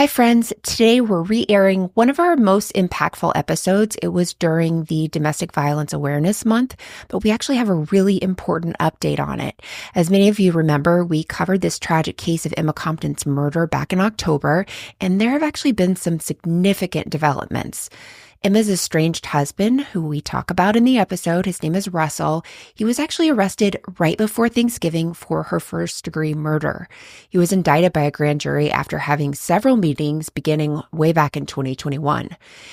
Hi, friends. Today we're re-airing one of our most impactful episodes. It was during the Domestic Violence Awareness Month, but we actually have a really important update on it. As many of you remember, we covered this tragic case of Emma Compton's murder back in October, and there have actually been some significant developments. Emma's estranged husband, who we talk about in the episode, his name is Russell, he was actually arrested right before Thanksgiving for her first-degree murder. He was indicted by a grand jury after having several meetings beginning way back in 2021.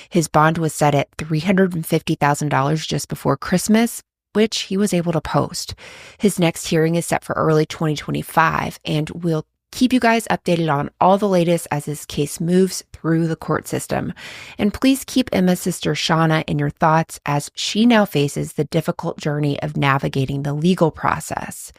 His bond was set at $350,000 just before Christmas, which he was able to post. His next hearing is set for early 2025, and we'll keep you guys updated on all the latest as this case moves through the court system. And please keep Emma's sister Shawna in your thoughts as she now faces the difficult journey of navigating the legal process.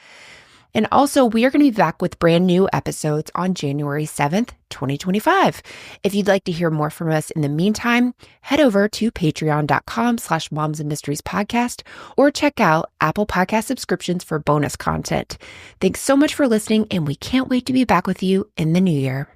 And also, we are going to be back with brand new episodes on January 7th, 2025. If you'd like to hear more from us in the meantime, head over to patreon.com/momsandmysteriespodcast or check out Apple Podcast subscriptions for bonus content. Thanks so much for listening, and we can't wait to be back with you in the new year.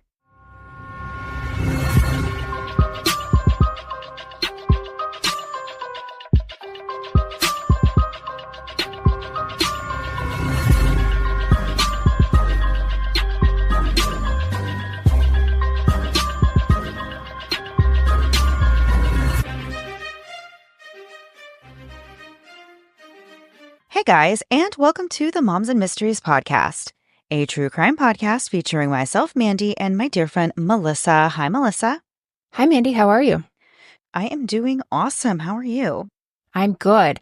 Hey guys, and welcome to the Moms and Mysteries podcast, a true crime podcast featuring myself, Mandy, and my dear friend, Melissa. Hi, Melissa. Hi, Mandy. How are you? I am doing awesome. How are you? I'm good.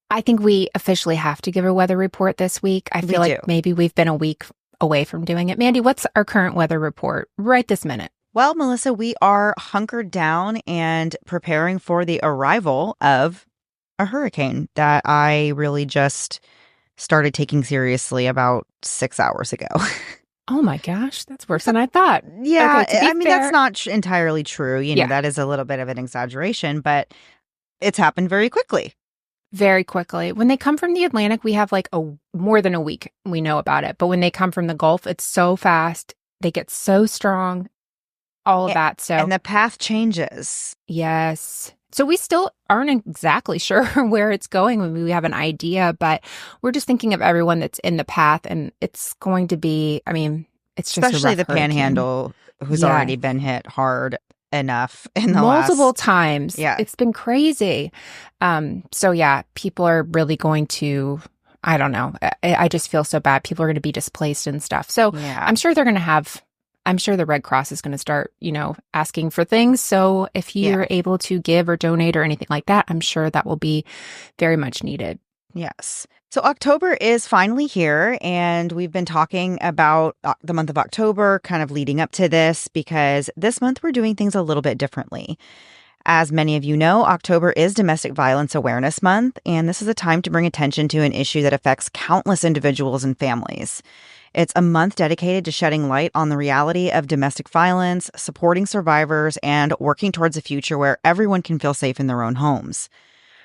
I think we officially have to give a weather report this week. I feel like maybe we've been a week away from doing it. Mandy, what's our current weather report right this minute? Well, Melissa, we are hunkered down and preparing for the arrival of a hurricane that I really just started taking seriously about 6 hours ago. Oh my gosh, that's worse than I thought. Yeah, okay, I mean, that's not entirely true. You know, that is a little bit of an exaggeration, but it's happened very quickly. Very quickly. When they come from the Atlantic, we have like more than a week we know about it. But when they come from the Gulf, it's so fast. They get so strong, all of that. So and the path changes. Yes. So we still aren't exactly sure where it's going. I mean, we have an idea, but we're just thinking of everyone that's in the path, and it's going to be, I mean, it's just especially the hurricane. Panhandle, who's already been hit hard enough in the multiple times. Yeah, it's been crazy. So yeah, people are really going to, I don't know. I just feel so bad. People are going to be displaced and stuff. So I'm sure they're going to have. I'm sure the Red Cross is going to start, asking for things. So if you're able to give or donate or anything like that, I'm sure that will be very much needed. Yes. So October is finally here, and we've been talking about the month of October kind of leading up to this because this month we're doing things a little bit differently. As many of you know, October is Domestic Violence Awareness Month, and this is a time to bring attention to an issue that affects countless individuals and families. It's a month dedicated to shedding light on the reality of domestic violence, supporting survivors, and working towards a future where everyone can feel safe in their own homes.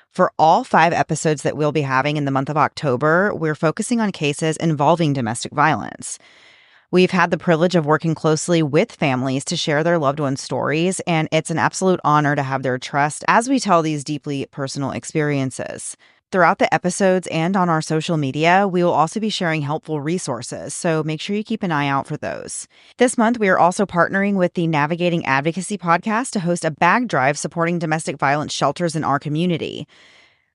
For all 5 episodes that we'll be having in the month of October, we're focusing on cases involving domestic violence. We've had the privilege of working closely with families to share their loved ones' stories, and it's an absolute honor to have their trust as we tell these deeply personal experiences. Throughout the episodes and on our social media, we will also be sharing helpful resources, so make sure you keep an eye out for those. This month, we are also partnering with the Navigating Advocacy podcast to host a bag drive supporting domestic violence shelters in our community.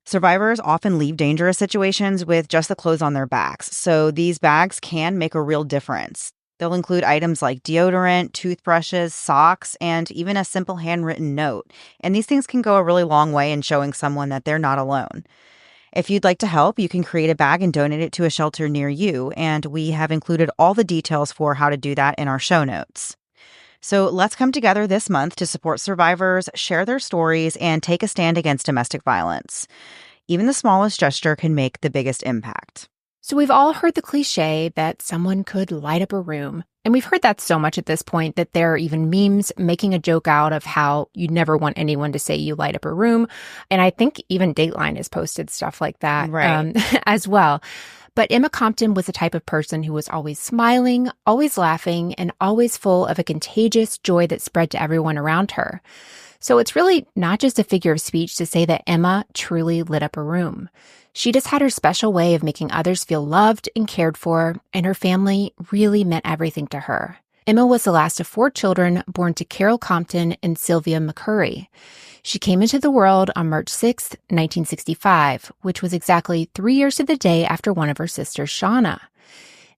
Survivors often leave dangerous situations with just the clothes on their backs, so these bags can make a real difference. They'll include items like deodorant, toothbrushes, socks, and even a simple handwritten note. And these things can go a really long way in showing someone that they're not alone. If you'd like to help, you can create a bag and donate it to a shelter near you, and we have included all the details for how to do that in our show notes. So let's come together this month to support survivors, share their stories, and take a stand against domestic violence. Even the smallest gesture can make the biggest impact. So we've all heard the cliche that someone could light up a room. And we've heard that so much at this point that there are even memes making a joke out of how you never want anyone to say you light up a room. And I think even Dateline has posted stuff like that as well. But Emma Compton was the type of person who was always smiling, always laughing, and always full of a contagious joy that spread to everyone around her. So it's really not just a figure of speech to say that Emma truly lit up a room. She just had her special way of making others feel loved and cared for, and her family really meant everything to her. Emma was the last of 4 children born to Carol Compton and Sylvia McCurry. She came into the world on March 6, 1965, which was exactly 3 years to the day after one of her sisters, Shawna.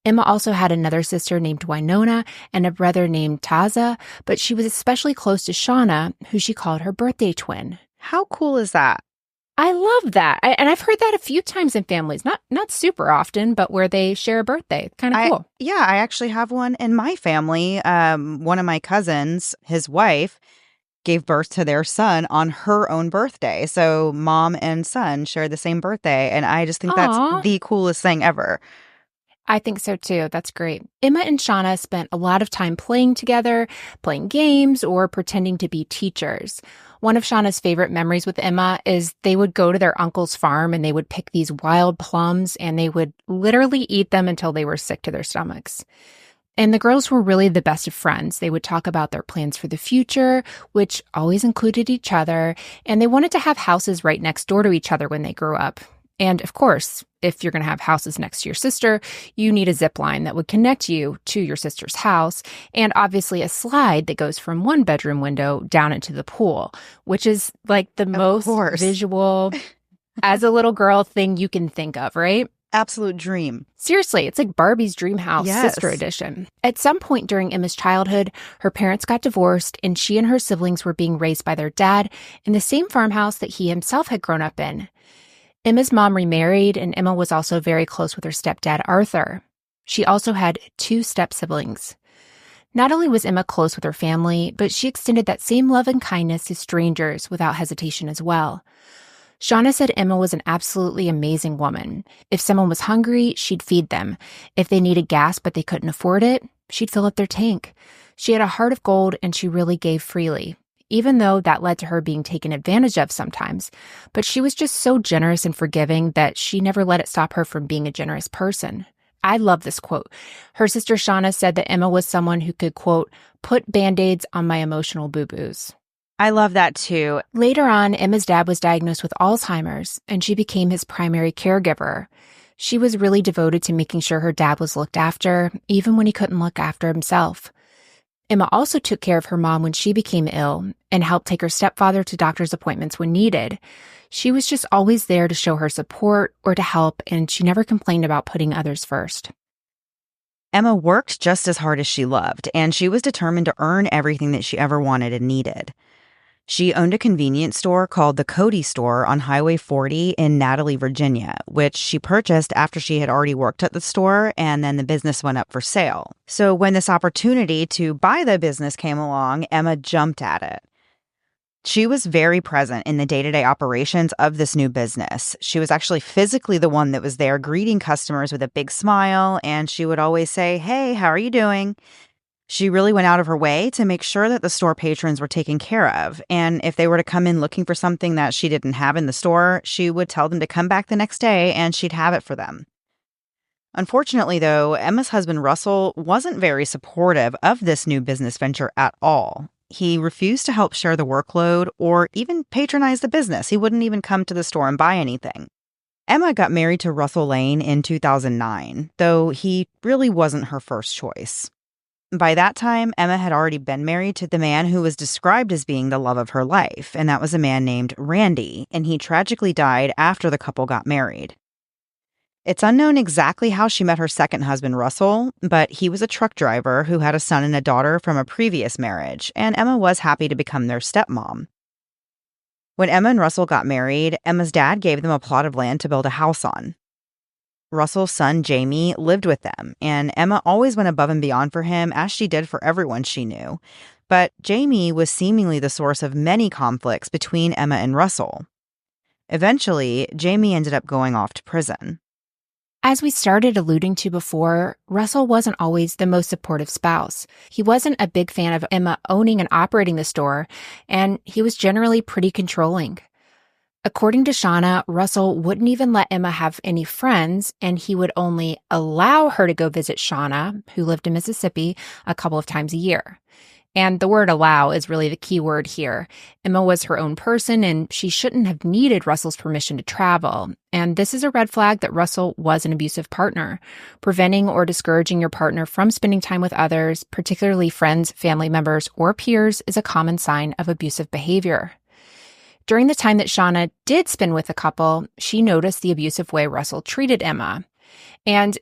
Emma also had another sister named Winona and a brother named Taza, but she was especially close to Shawna, who she called her birthday twin. How cool is that? I love that. And I've heard that a few times in families, not super often, but where they share a birthday. Kind of cool. Yeah, I actually have one in my family. One of my cousins, his wife, gave birth to their son on her own birthday. So mom and son share the same birthday. And I just think that's the coolest thing ever. I think so too. That's great. Emma and Shawna spent a lot of time playing together, playing games, or pretending to be teachers. One of Shawna's favorite memories with Emma is they would go to their uncle's farm and they would pick these wild plums and they would literally eat them until they were sick to their stomachs. And the girls were really the best of friends. They would talk about their plans for the future, which always included each other, and they wanted to have houses right next door to each other when they grew up. And of course, if you're going to have houses next to your sister, you need a zip line that would connect you to your sister's house, and obviously a slide that goes from one bedroom window down into the pool, which is like the most visual, as a little girl, thing you can think of, right? Absolute dream. Seriously, it's like Barbie's Dream House, Sister Edition. At some point during Emma's childhood, her parents got divorced, and she and her siblings were being raised by their dad in the same farmhouse that he himself had grown up in. Emma's mom remarried, and Emma was also very close with her stepdad, Arthur. She also had 2 step-siblings. Not only was Emma close with her family, but she extended that same love and kindness to strangers without hesitation as well. Shawna said Emma was an absolutely amazing woman. If someone was hungry, she'd feed them. If they needed gas but they couldn't afford it, she'd fill up their tank. She had a heart of gold, and she really gave freely, even though that led to her being taken advantage of sometimes. But she was just so generous and forgiving that she never let it stop her from being a generous person. I love this quote. Her sister Shawna said that Emma was someone who could, quote, put Band-Aids on my emotional boo-boos. I love that too. Later on, Emma's dad was diagnosed with Alzheimer's, and she became his primary caregiver. She was really devoted to making sure her dad was looked after, even when he couldn't look after himself. Emma also took care of her mom when she became ill and helped take her stepfather to doctor's appointments when needed. She was just always there to show her support or to help, and she never complained about putting others first. Emma worked just as hard as she loved, and she was determined to earn everything that she ever wanted and needed. She owned a convenience store called the Cody Store on Highway 40 in Natalie, Virginia, which she purchased after she had already worked at the store, and then the business went up for sale. So when this opportunity to buy the business came along, Emma jumped at it. She was very present in the day-to-day operations of this new business. She was actually physically the one that was there greeting customers with a big smile, and she would always say, "Hey, how are you doing?" She really went out of her way to make sure that the store patrons were taken care of. And if they were to come in looking for something that she didn't have in the store, she would tell them to come back the next day and she'd have it for them. Unfortunately, though, Emma's husband, Russell, wasn't very supportive of this new business venture at all. He refused to help share the workload or even patronize the business. He wouldn't even come to the store and buy anything. Emma got married to Russell Lane in 2009, though he really wasn't her first choice. By that time, Emma had already been married to the man who was described as being the love of her life, and that was a man named Brandie, and he tragically died after the couple got married. It's unknown exactly how she met her second husband, Russell, but he was a truck driver who had a son and a daughter from a previous marriage, and Emma was happy to become their stepmom. When Emma and Russell got married, Emma's dad gave them a plot of land to build a house on. Russell's son, Jamie, lived with them, and Emma always went above and beyond for him, as she did for everyone she knew. But Jamie was seemingly the source of many conflicts between Emma and Russell. Eventually, Jamie ended up going off to prison. As we started alluding to before, Russell wasn't always the most supportive spouse. He wasn't a big fan of Emma owning and operating the store, and he was generally pretty controlling. According to Shawna, Russell wouldn't even let Emma have any friends, and he would only allow her to go visit Shawna, who lived in Mississippi, a couple of times a year. And the word allow is really the key word here. Emma was her own person, and she shouldn't have needed Russell's permission to travel. And this is a red flag that Russell was an abusive partner. Preventing or discouraging your partner from spending time with others, particularly friends, family members, or peers, is a common sign of abusive behavior. During the time that Shawna did spend with the couple, she noticed the abusive way Russell treated Emma. And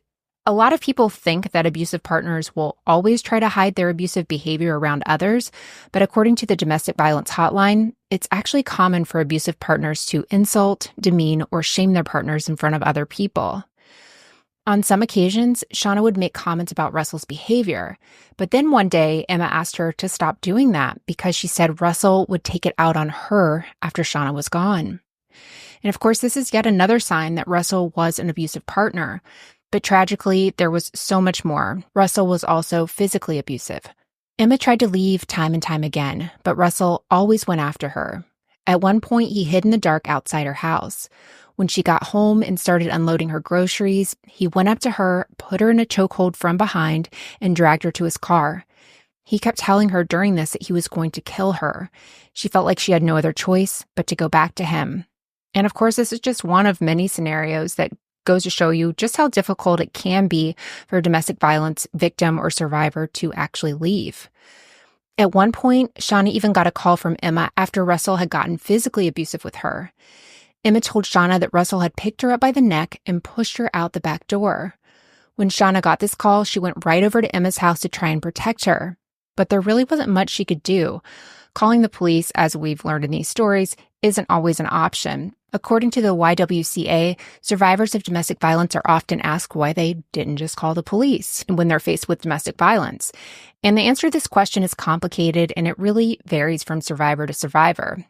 a lot of people think that abusive partners will always try to hide their abusive behavior around others, but according to the Domestic Violence Hotline, it's actually common for abusive partners to insult, demean, or shame their partners in front of other people. On some occasions, Shawna would make comments about Russell's behavior, but then one day, Emma asked her to stop doing that because she said Russell would take it out on her after Shawna was gone. And of course, this is yet another sign that Russell was an abusive partner. But tragically, there was so much more. Russell was also physically abusive. Emma tried to leave time and time again, but Russell always went after her. At one point, he hid in the dark outside her house. When she got home and started unloading her groceries, he went up to her, put her in a chokehold from behind, and dragged her to his car. He kept telling her during this that he was going to kill her. She felt like she had no other choice but to go back to him. And of course, this is just one of many scenarios that goes to show you just how difficult it can be for a domestic violence victim or survivor to actually leave. At one point, Shawna even got a call from Emma after Russell had gotten physically abusive with her. Emma told Shawna that Russell had picked her up by the neck and pushed her out the back door. When Shawna got this call, she went right over to Emma's house to try and protect her. But there really wasn't much she could do. Calling the police, as we've learned in these stories, isn't always an option. According to the YWCA, survivors of domestic violence are often asked why they didn't just call the police when they're faced with domestic violence. And the answer to this question is complicated, and it really varies from survivor to survivor.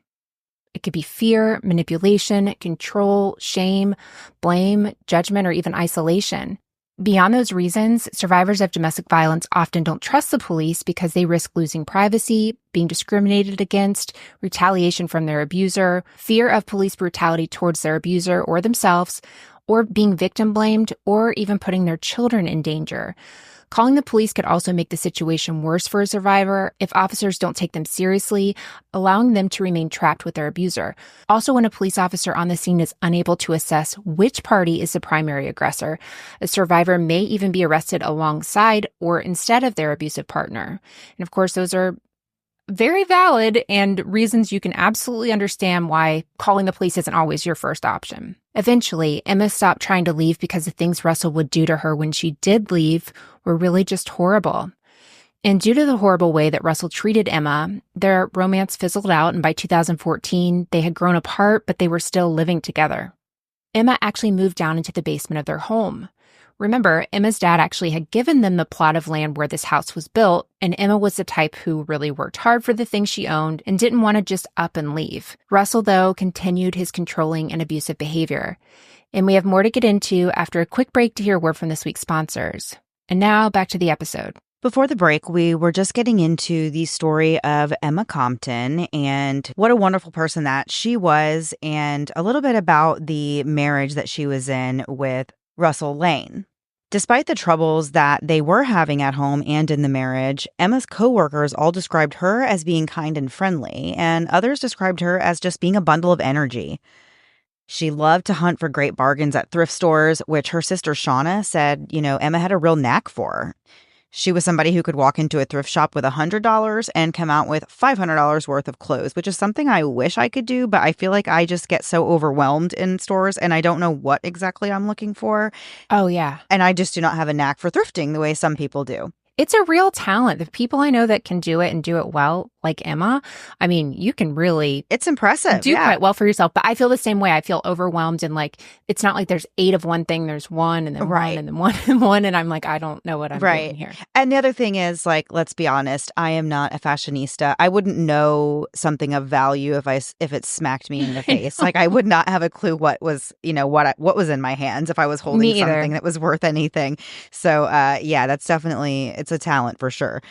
It could be fear, manipulation, control, shame, blame, judgment, or even isolation. Beyond those reasons, survivors of domestic violence often don't trust the police because they risk losing privacy, being discriminated against, retaliation from their abuser, fear of police brutality towards their abuser or themselves, or being victim blamed, or even putting their children in danger. Calling the police could also make the situation worse for a survivor if officers don't take them seriously, allowing them to remain trapped with their abuser. Also, when a police officer on the scene is unable to assess which party is the primary aggressor, a survivor may even be arrested alongside or instead of their abusive partner. And of course, those are very valid and reasons you can absolutely understand why calling the police isn't always your first option. Eventually, Emma stopped trying to leave because the things Russell would do to her when she did leave were really just horrible. And due to the horrible way that Russell treated Emma, their romance fizzled out, and by 2014, they had grown apart, but they were still living together. Emma actually moved down into the basement of their home. Remember, Emma's dad actually had given them the plot of land where this house was built, and Emma was the type who really worked hard for the things she owned and didn't want to just up and leave. Russell, though, continued his controlling and abusive behavior. And we have more to get into after a quick break to hear a word from this week's sponsors. And now, back to the episode. Before the break, we were just getting into the story of Emma Compton and what a wonderful person that she was, and a little bit about the marriage that she was in with Russell Lane. Despite the troubles that they were having at home and in the marriage, Emma's coworkers all described her as being kind and friendly, and others described her as just being a bundle of energy. She loved to hunt for great bargains at thrift stores, which her sister Shawna said, Emma had a real knack for. She was somebody who could walk into a thrift shop with $100 and come out with $500 worth of clothes, which is something I wish I could do, but I feel like I just get so overwhelmed in stores and I don't know what exactly I'm looking for. Oh, yeah. And I just do not have a knack for thrifting the way some people do. It's a real talent. The people I know that can do it and do it well, like Emma, I mean, you can really It's impressive. do quite well for yourself. But I feel the same way. I feel overwhelmed and like it's not like there's 8 of one thing. There's one and then one and then one and one. And I'm like, I don't know what I'm doing here. And the other thing is, like, let's be honest, I am not a fashionista. I wouldn't know something of value if it smacked me in the face. Like, I would not have a clue what was, what was in my hands if I was holding something that was worth anything. So, yeah, that's definitely, it's a talent for sure.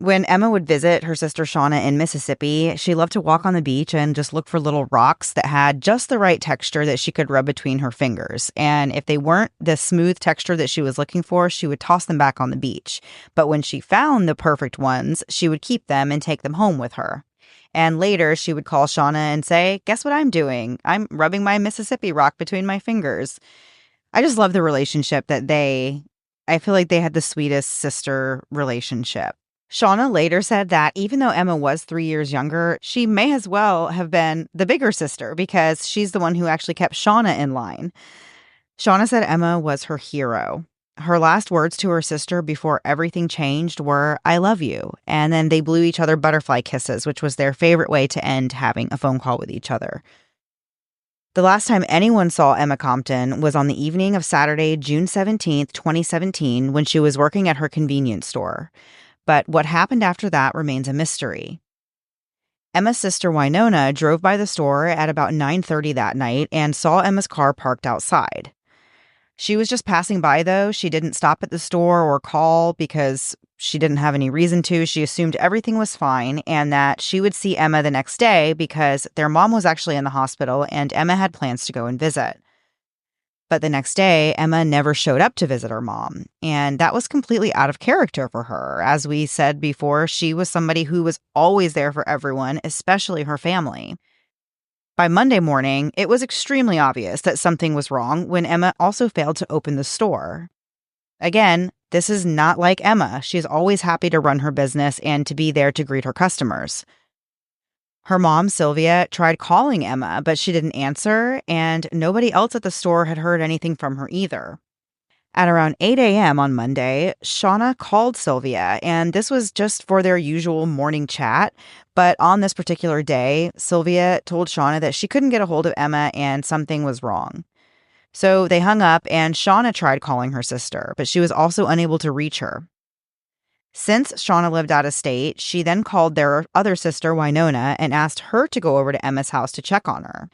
When Emma would visit her sister Shawna in Mississippi, she loved to walk on the beach and just look for little rocks that had just the right texture that she could rub between her fingers. And if they weren't the smooth texture that she was looking for, she would toss them back on the beach. But when she found the perfect ones, she would keep them and take them home with her. And later, she would call Shawna and say, "Guess what I'm doing? I'm rubbing my Mississippi rock between my fingers." I just love the relationship I feel like they had the sweetest sister relationship. Shawna later said that even though Emma was 3 years younger, she may as well have been the bigger sister because she's the one who actually kept Shawna in line. Shawna said Emma was her hero. Her last words to her sister before everything changed were, "I love you." And then they blew each other butterfly kisses, which was their favorite way to end having a phone call with each other. The last time anyone saw Emma Compton was on the evening of Saturday, June 17th, 2017, when she was working at her convenience store. But what happened after that remains a mystery. Emma's sister Winona drove by the store at about 9:30 that night and saw Emma's car parked outside. She was just passing by, though. She didn't stop at the store or call because she didn't have any reason to. She assumed everything was fine and that she would see Emma the next day because their mom was actually in the hospital and Emma had plans to go and visit. But the next day, Emma never showed up to visit her mom, and that was completely out of character for her. As we said before, she was somebody who was always there for everyone, especially her family. By Monday morning, it was extremely obvious that something was wrong when Emma also failed to open the store. Again, this is not like Emma. She's always happy to run her business and to be there to greet her customers. Her mom, Sylvia, tried calling Emma, but she didn't answer, and nobody else at the store had heard anything from her either. At around 8 a.m. on Monday, Shawna called Sylvia, and this was just for their usual morning chat. But on this particular day, Sylvia told Shawna that she couldn't get a hold of Emma and something was wrong. So they hung up, and Shawna tried calling her sister, but she was also unable to reach her. Since Shawna lived out of state, she then called their other sister, Winona, and asked her to go over to Emma's house to check on her.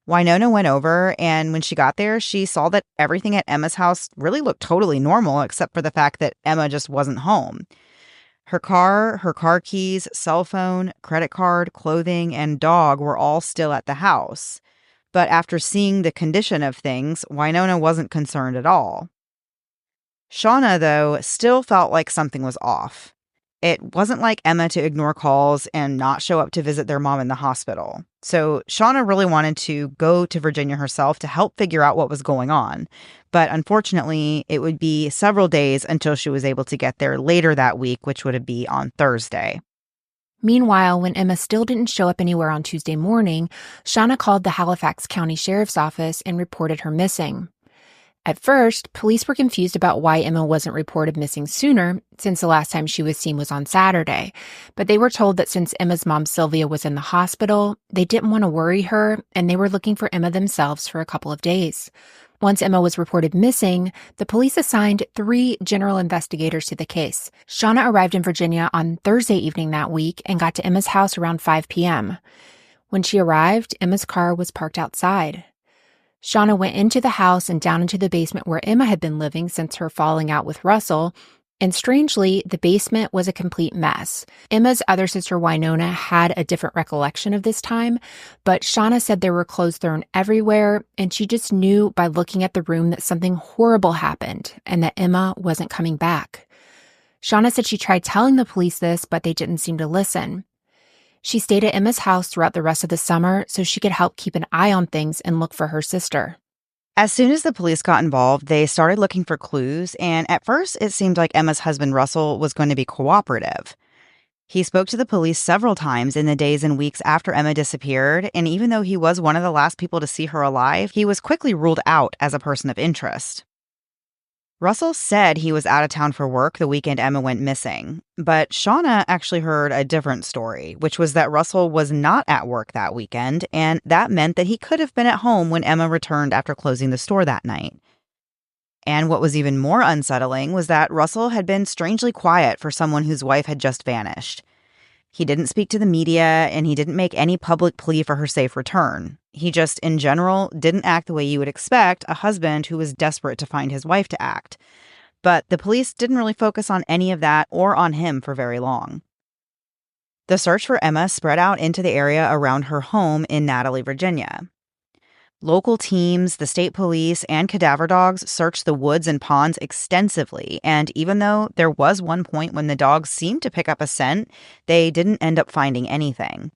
Winona went over, and when she got there, she saw that everything at Emma's house really looked totally normal, except for the fact that Emma just wasn't home. Her car keys, cell phone, credit card, clothing, and dog were all still at the house. But after seeing the condition of things, Winona wasn't concerned at all. Shawna, though, still felt like something was off. It wasn't like Emma to ignore calls and not show up to visit their mom in the hospital. So Shawna really wanted to go to Virginia herself to help figure out what was going on. But unfortunately, it would be several days until she was able to get there later that week, which would be on Thursday. Meanwhile, when Emma still didn't show up anywhere on Tuesday morning, Shawna called the Halifax County Sheriff's Office and reported her missing. At first, police were confused about why Emma wasn't reported missing sooner, since the last time she was seen was on Saturday. But they were told that since Emma's mom, Sylvia, was in the hospital, they didn't want to worry her, and they were looking for Emma themselves for a couple of days. Once Emma was reported missing, the police assigned 3 general investigators to the case. Shawna arrived in Virginia on Thursday evening that week and got to Emma's house around 5 p.m. When she arrived, Emma's car was parked outside. Shawna went into the house and down into the basement where Emma had been living since her falling out with Russell, and strangely, the basement was a complete mess. Emma's other sister, Winona, had a different recollection of this time, but Shawna said there were clothes thrown everywhere, and she just knew by looking at the room that something horrible happened and that Emma wasn't coming back. Shawna said she tried telling the police this, but they didn't seem to listen. She stayed at Emma's house throughout the rest of the summer so she could help keep an eye on things and look for her sister. As soon as the police got involved, they started looking for clues, and at first it seemed like Emma's husband Russell was going to be cooperative. He spoke to the police several times in the days and weeks after Emma disappeared, and even though he was one of the last people to see her alive, he was quickly ruled out as a person of interest. Russell said he was out of town for work the weekend Emma went missing, but Shawna actually heard a different story, which was that Russell was not at work that weekend, and that meant that he could have been at home when Emma returned after closing the store that night. And what was even more unsettling was that Russell had been strangely quiet for someone whose wife had just vanished. He didn't speak to the media, and he didn't make any public plea for her safe return. He just, in general, didn't act the way you would expect a husband who was desperate to find his wife to act. But the police didn't really focus on any of that or on him for very long. The search for Emma spread out into the area around her home in Natalie, Virginia. Local teams, the state police, and cadaver dogs searched the woods and ponds extensively, and even though there was one point when the dogs seemed to pick up a scent, they didn't end up finding anything.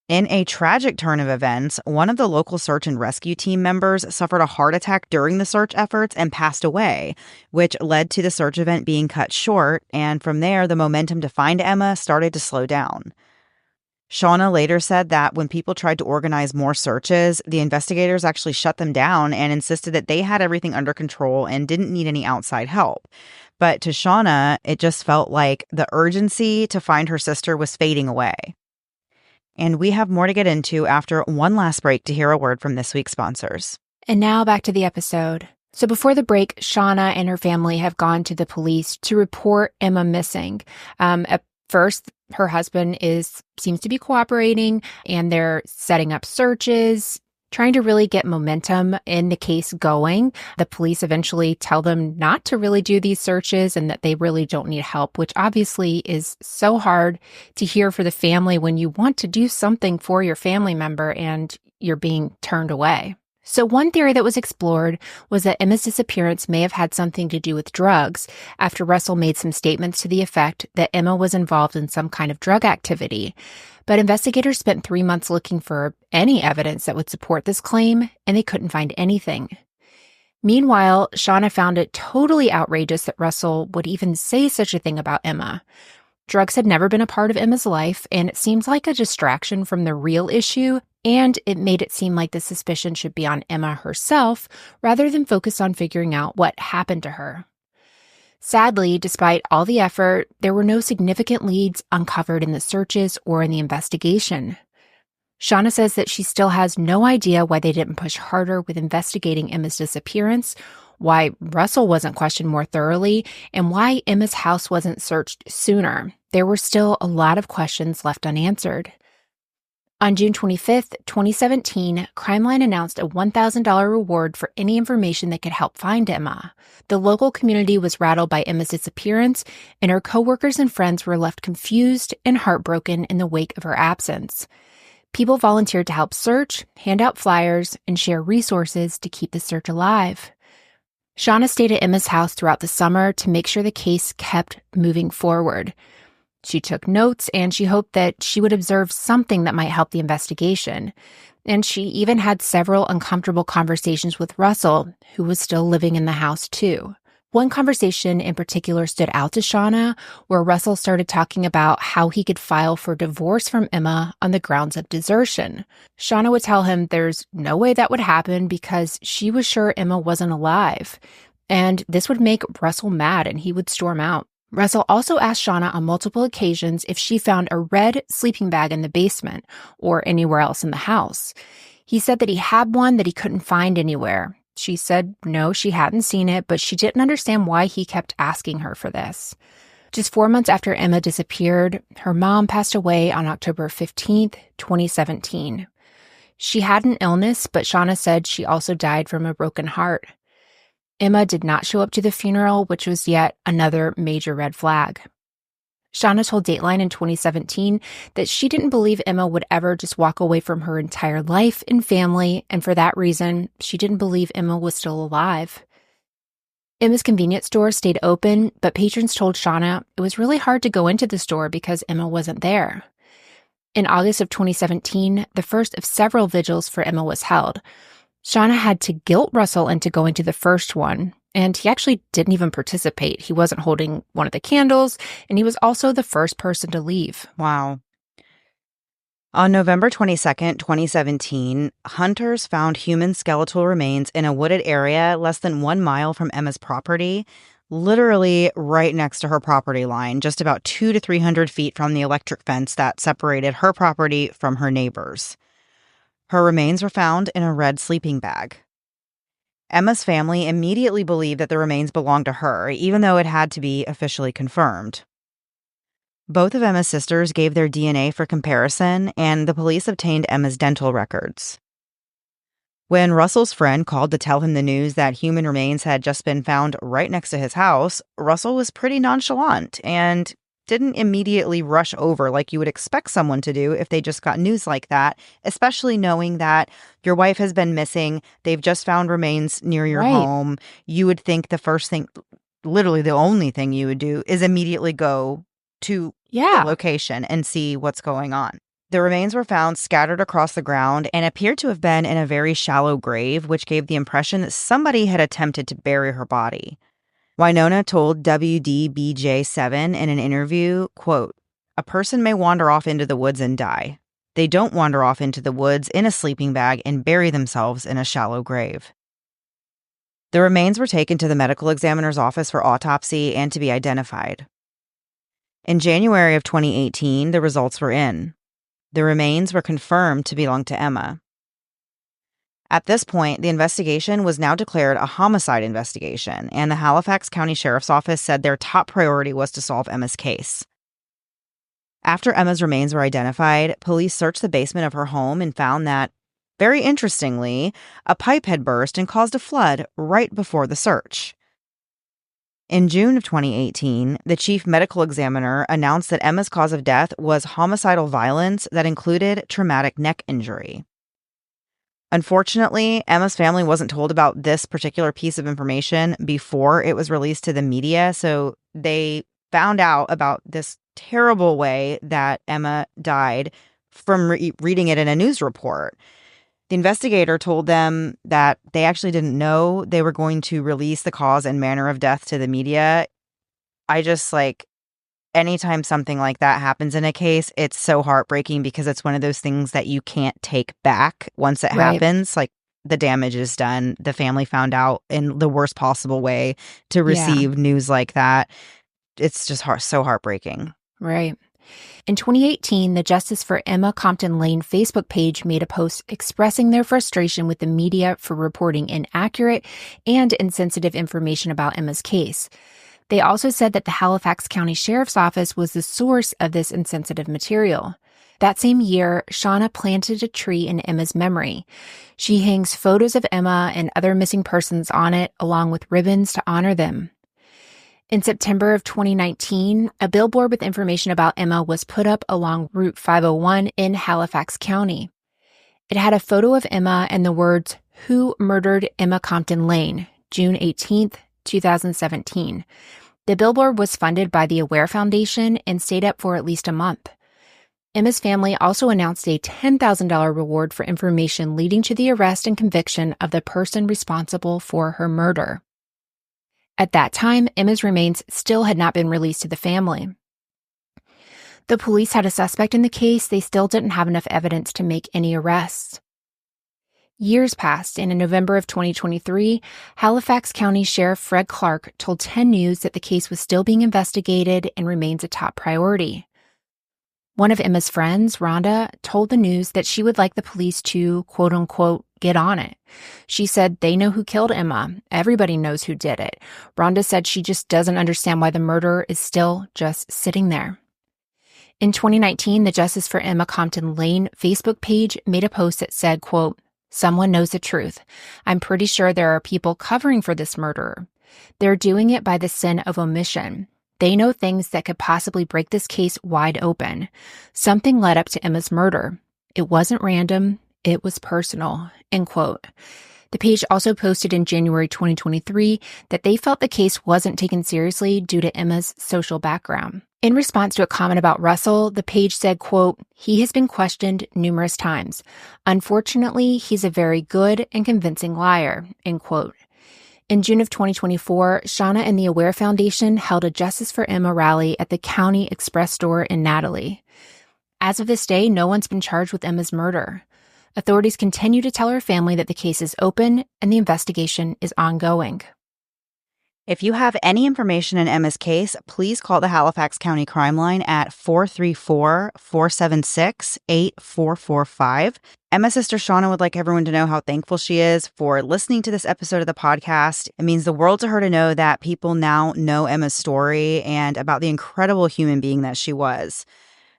In a tragic turn of events, one of the local search and rescue team members suffered a heart attack during the search efforts and passed away, which led to the search event being cut short, and from there, the momentum to find Emma started to slow down. Shawna later said that when people tried to organize more searches, the investigators actually shut them down and insisted that they had everything under control and didn't need any outside help. But to Shawna, it just felt like the urgency to find her sister was fading away. And we have more to get into after one last break to hear a word from this week's sponsors. And now back to the episode. So before the break, Shawna and her family have gone to the police to report Emma missing. At first, her husband seems to be cooperating, and they're setting up searches, trying to really get momentum in the case going. The police eventually tell them not to really do these searches and that they really don't need help, which obviously is so hard to hear for the family when you want to do something for your family member and you're being turned away. So one theory that was explored was that Emma's disappearance may have had something to do with drugs after Russell made some statements to the effect that Emma was involved in some kind of drug activity. But investigators spent 3 months looking for any evidence that would support this claim, and they couldn't find anything. Meanwhile, Shawna found it totally outrageous that Russell would even say such a thing about Emma. Drugs had never been a part of Emma's life, and it seemed like a distraction from the real issue, and it made it seem like the suspicion should be on Emma herself rather than focus on figuring out what happened to her. Sadly, despite all the effort, there were no significant leads uncovered in the searches or in the investigation. Shawna says that she still has no idea why they didn't push harder with investigating Emma's disappearance, why Russell wasn't questioned more thoroughly, and why Emma's house wasn't searched sooner. There were still a lot of questions left unanswered. On June 25th, 2017, Crimeline announced a $1,000 reward for any information that could help find Emma. The local community was rattled by Emma's disappearance, and her coworkers and friends were left confused and heartbroken in the wake of her absence. People volunteered to help search, hand out flyers, and share resources to keep the search alive. Shawna stayed at Emma's house throughout the summer to make sure the case kept moving forward. She took notes, and she hoped that she would observe something that might help the investigation. And she even had several uncomfortable conversations with Russell, who was still living in the house too. One conversation in particular stood out to Shawna, where Russell started talking about how he could file for divorce from Emma on the grounds of desertion. Shawna would tell him there's no way that would happen because she was sure Emma wasn't alive. And this would make Russell mad, and he would storm out. Russell also asked Shawna on multiple occasions if she found a red sleeping bag in the basement or anywhere else in the house. He said that he had one that he couldn't find anywhere. She said no, she hadn't seen it, but she didn't understand why he kept asking her for this. Just 4 months after Emma disappeared, her mom passed away on October 15th, 2017. She had an illness, but Shawna said she also died from a broken heart. Emma did not show up to the funeral, which was yet another major red flag. Shawna told Dateline in 2017 that she didn't believe Emma would ever just walk away from her entire life and family, and for that reason, she didn't believe Emma was still alive. Emma's convenience store stayed open, but patrons told Shawna it was really hard to go into the store because Emma wasn't there. In August of 2017, the first of several vigils for Emma was held. Shawna had to guilt Russell into going to the first one, and he actually didn't even participate. He wasn't holding one of the candles, and he was also the first person to leave. Wow. On November 22nd, 2017, hunters found human skeletal remains in a wooded area less than 1 mile from Emma's property, literally right next to her property line, just about 200 to 300 feet from the electric fence that separated her property from her neighbor's. Her remains were found in a red sleeping bag. Emma's family immediately believed that the remains belonged to her, even though it had to be officially confirmed. Both of Emma's sisters gave their DNA for comparison, and the police obtained Emma's dental records. When Russell's friend called to tell him the news that human remains had just been found right next to his house, Russell was pretty nonchalant and didn't immediately rush over like you would expect someone to do if they just got news like that, especially knowing that your wife has been missing, they've just found remains near your home. You would think the first thing, literally the only thing you would do, is immediately go to the location and see what's going on. The remains were found scattered across the ground and appeared to have been in a very shallow grave, which gave the impression that somebody had attempted to bury her body. Winona told WDBJ7 in an interview, quote, "A person may wander off into the woods and die. They don't wander off into the woods in a sleeping bag and bury themselves in a shallow grave." The remains were taken to the medical examiner's office for autopsy and to be identified. In January of 2018, the results were in. The remains were confirmed to belong to Emma. At this point, the investigation was now declared a homicide investigation, and the Halifax County Sheriff's Office said their top priority was to solve Emma's case. After Emma's remains were identified, police searched the basement of her home and found that, very interestingly, a pipe had burst and caused a flood right before the search. In June of 2018, the chief medical examiner announced that Emma's cause of death was homicidal violence that included traumatic neck injury. Unfortunately, Emma's family wasn't told about this particular piece of information before it was released to the media, so they found out about this terrible way that Emma died from reading it in a news report. The investigator told them that they actually didn't know they were going to release the cause and manner of death to the media. I just, anytime something like that happens in a case, it's so heartbreaking because it's one of those things that you can't take back once it happens. The damage is done. The family found out in the worst possible way to receive news like that. It's just so heartbreaking. Right. In 2018, the Justice for Emma Compton Lane Facebook page made a post expressing their frustration with the media for reporting inaccurate and insensitive information about Emma's case. They also said that the Halifax County Sheriff's Office was the source of this insensitive material. That same year, Shawna planted a tree in Emma's memory. She hangs photos of Emma and other missing persons on it, along with ribbons to honor them. In September of 2019, a billboard with information about Emma was put up along Route 501 in Halifax County. It had a photo of Emma and the words, "Who Murdered Emma Compton Lane, June 18th, 2017. The billboard was funded by the Aware Foundation and stayed up for at least a month. Emma's family also announced a $10,000 reward for information leading to the arrest and conviction of the person responsible for her murder. At that time, Emma's remains still had not been released to the family. The police had a suspect in the case. They still didn't have enough evidence to make any arrests. Years passed, and in November of 2023, Halifax County Sheriff Fred Clark told 10 News that the case was still being investigated and remains a top priority. One of Emma's friends, Rhonda, told the News that she would like the police to, quote-unquote, get on it. She said they know who killed Emma. Everybody knows who did it. Rhonda said she just doesn't understand why the murderer is still just sitting there. In 2019, the Justice for Emma Compton Lane Facebook page made a post that said, quote, "Someone knows the truth. I'm pretty sure there are people covering for this murderer. They're doing it by the sin of omission. They know things that could possibly break this case wide open. Something led up to Emma's murder. It wasn't random. It was personal," end quote. The page also posted in January 2023 that they felt the case wasn't taken seriously due to Emma's social background. In response to a comment about Russell, the page said, quote, "He has been questioned numerous times. Unfortunately, he's a very good and convincing liar," end quote. In June of 2024, Shawna and the Aware Foundation held a Justice for Emma rally at the County Express store in Natalie. As of this day, no one's been charged with Emma's murder. Authorities continue to tell her family that the case is open and the investigation is ongoing. If you have any information in Emma's case, please call the Halifax County Crime Line at 434-476-8445. Emma's sister Shawna would like everyone to know how thankful she is for listening to this episode of the podcast. It means the world to her to know that people now know Emma's story and about the incredible human being that she was.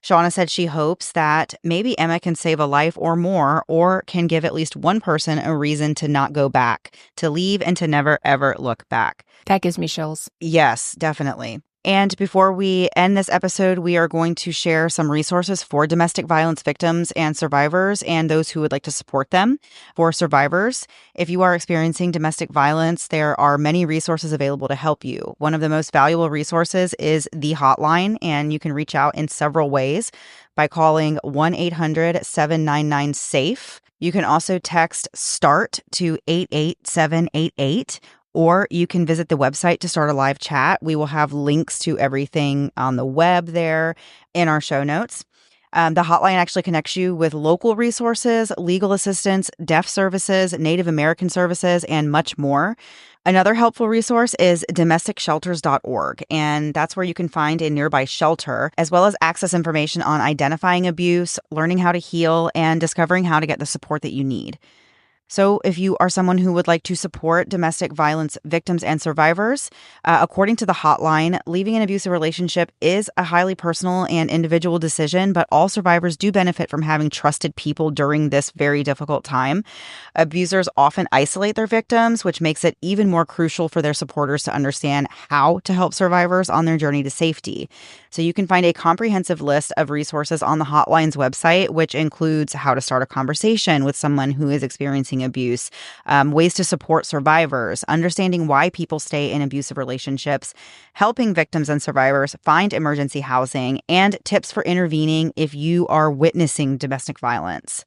Shawna said she hopes that maybe Emma can save a life or more, or can give at least one person a reason to not go back, to leave and to never, ever look back. That gives me chills. Yes, definitely. And before we end this episode, we are going to share some resources for domestic violence victims and survivors and those who would like to support them. For survivors, if you are experiencing domestic violence, there are many resources available to help you. One of the most valuable resources is the hotline, and you can reach out in several ways by calling 1-800-799-SAFE. You can also text START to 88788. Or you can visit the website to start a live chat. We will have links to everything on the web there in our show notes. The hotline actually connects you with local resources, legal assistance, deaf services, Native American services, and much more. Another helpful resource is domesticshelters.org, and that's where you can find a nearby shelter, as well as access information on identifying abuse, learning how to heal, and discovering how to get the support that you need. So if you are someone who would like to support domestic violence victims and survivors, according to the hotline, leaving an abusive relationship is a highly personal and individual decision, but all survivors do benefit from having trusted people during this very difficult time. Abusers often isolate their victims, which makes it even more crucial for their supporters to understand how to help survivors on their journey to safety. So you can find a comprehensive list of resources on the hotline's website, which includes how to start a conversation with someone who is experiencing abuse, ways to support survivors, understanding why people stay in abusive relationships, helping victims and survivors find emergency housing, and tips for intervening if you are witnessing domestic violence.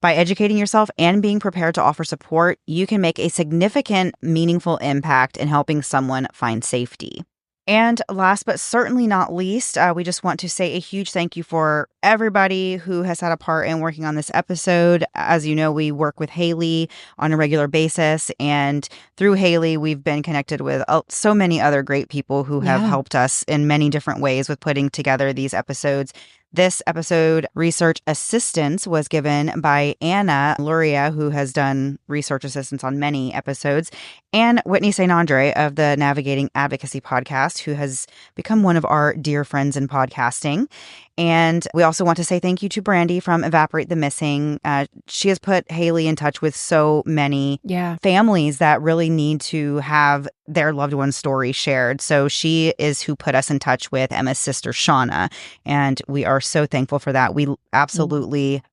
By educating yourself and being prepared to offer support, you can make a significant, meaningful impact in helping someone find safety. And last but certainly not least, we just want to say a huge thank you for everybody who has had a part in working on this episode. As you know, we work with Haley on a regular basis, and through Haley, we've been connected with so many other great people who have helped us in many different ways with putting together these episodes. This episode, research assistance was given by Anna Luria, who has done research assistance on many episodes, and Whitney St. Andre of the Navigating Advocacy podcast, who has become one of our dear friends in podcasting. And we also want to say thank you to Brandie from Evaporate the Missing. She has put Haley in touch with so many families that really need to have their loved one's story shared. So she is who put us in touch with Emma's sister, Shawna. And we are so thankful for that. We absolutely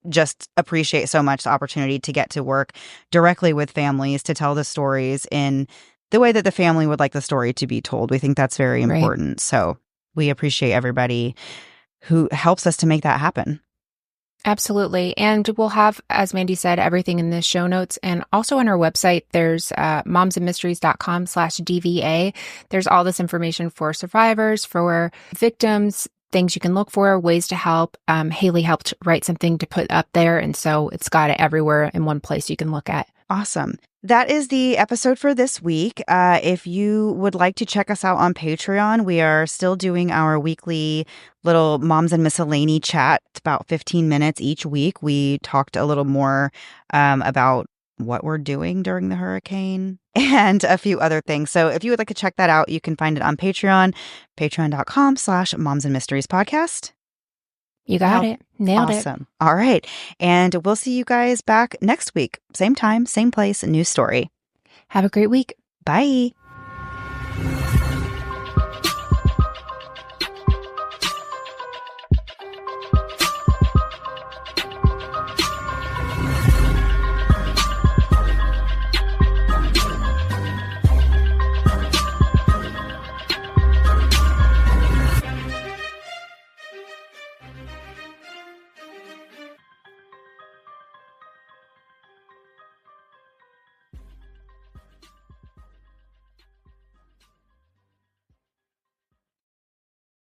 just appreciate so much the opportunity to get to work directly with families to tell the stories in the way that the family would like the story to be told. We think that's very important. Right. So we appreciate everybody who helps us to make that happen. Absolutely. And we'll have, as Mandy said, everything in the show notes. And also on our website, there's momsandmysteries.com/DVA. There's all this information for survivors, for victims, things you can look for, ways to help. Haley helped write something to put up there. And so it's got it everywhere in one place you can look at. Awesome. That is the episode for this week. If you would like to check us out on Patreon, we are still doing our weekly little Moms and Miscellany chat. It's about 15 minutes each week. We talked a little more about what we're doing during the hurricane and a few other things. So if you would like to check that out, you can find it on Patreon, patreon.com/momsandmysteriespodcast. You got it. Nailed it. Awesome. All right. And we'll see you guys back next week. Same time, same place, new story. Have a great week. Bye.